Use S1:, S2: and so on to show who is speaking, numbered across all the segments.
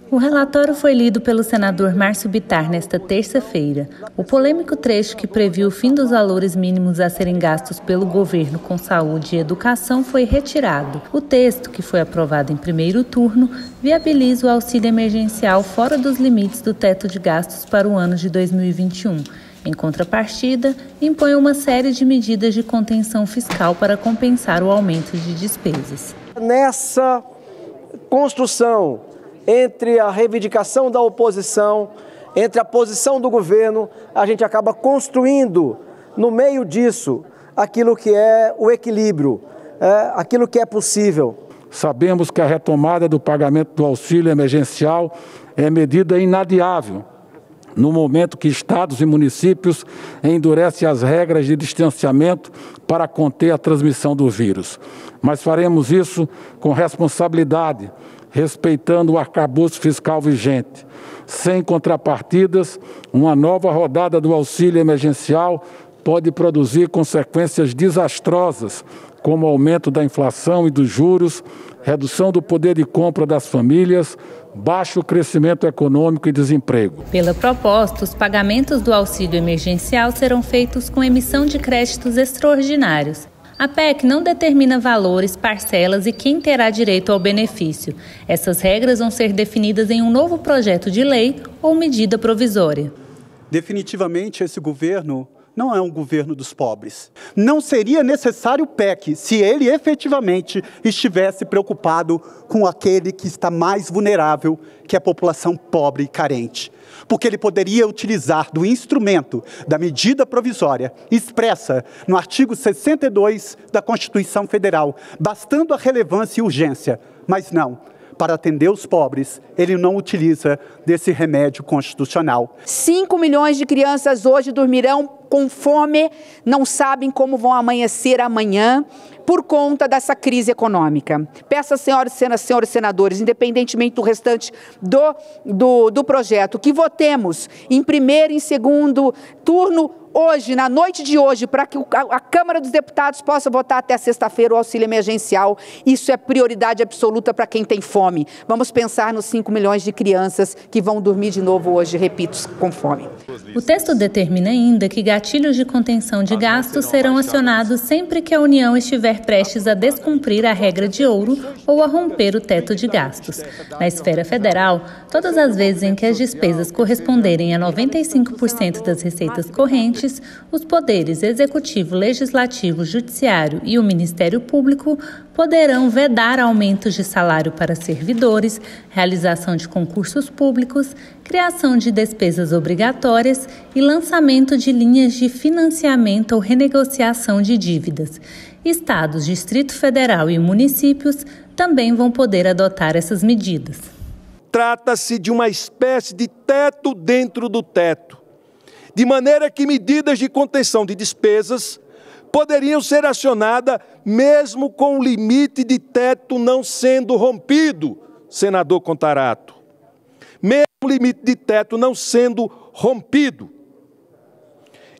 S1: O relatório foi lido pelo senador Márcio Bittar nesta terça-feira. O polêmico trecho que previu o fim dos valores mínimos a serem gastos pelo governo com saúde e educação foi retirado. O texto, que foi aprovado em primeiro turno, viabiliza o auxílio emergencial fora dos limites do teto de gastos para o ano de 2021. Em contrapartida, impõe uma série de medidas de contenção fiscal para compensar o aumento de despesas.
S2: Nessa construção entre a reivindicação da oposição, entre a posição do governo, a gente acaba construindo, no meio disso, aquilo que é o equilíbrio, aquilo que é possível.
S3: Sabemos que a retomada do pagamento do auxílio emergencial é medida inadiável, no momento que estados e municípios endurecem as regras de distanciamento para conter a transmissão do vírus. Mas faremos isso com responsabilidade, respeitando o arcabouço fiscal vigente. Sem contrapartidas, uma nova rodada do auxílio emergencial pode produzir consequências desastrosas, como aumento da inflação e dos juros, redução do poder de compra das famílias, baixo crescimento econômico e desemprego.
S1: Pela proposta, os pagamentos do auxílio emergencial serão feitos com emissão de créditos extraordinários. A PEC não determina valores, parcelas e quem terá direito ao benefício. Essas regras vão ser definidas em um novo projeto de lei ou medida provisória.
S4: Definitivamente, esse governo não é um governo dos pobres. Não seria necessário o PEC se ele efetivamente estivesse preocupado com aquele que está mais vulnerável, que é a população pobre e carente. Porque ele poderia utilizar do instrumento da medida provisória expressa no artigo 62 da Constituição Federal, bastando a relevância e urgência, mas não. Para atender os pobres, ele não utiliza desse remédio constitucional.
S5: 5 milhões de crianças hoje dormirão com fome, não sabem como vão amanhecer amanhã por conta dessa crise econômica. Peço às senhoras e senadores, independentemente do restante do projeto, que votemos em primeiro e em segundo turno hoje, na noite de hoje, para que a Câmara dos Deputados possa votar até sexta-feira o auxílio emergencial. Isso é prioridade absoluta para quem tem fome. Vamos pensar nos 5 milhões de crianças que vão dormir de novo hoje, repito, com fome.
S1: O texto determina ainda que gatilhos de contenção de gastos serão acionados sempre que a União estiver prestes a descumprir a regra de ouro ou a romper o teto de gastos. Na esfera federal, todas as vezes em que as despesas corresponderem a 95% das receitas correntes, os poderes executivo, legislativo, judiciário e o Ministério Público poderão vedar aumentos de salário para servidores, realização de concursos públicos, criação de despesas obrigatórias e lançamento de linhas de financiamento ou renegociação de dívidas. Estados, Distrito Federal e municípios também vão poder adotar essas medidas.
S6: Trata-se de uma espécie de teto dentro do teto, de maneira que medidas de contenção de despesas poderiam ser acionadas mesmo com o limite de teto não sendo rompido, senador Contarato. Mesmo o limite de teto não sendo rompido.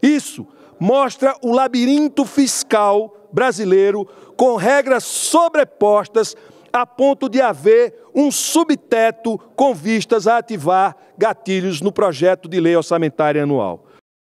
S6: Isso mostra o labirinto fiscal brasileiro com regras sobrepostas a ponto de haver um subteto com vistas a ativar gatilhos no projeto de lei orçamentária anual.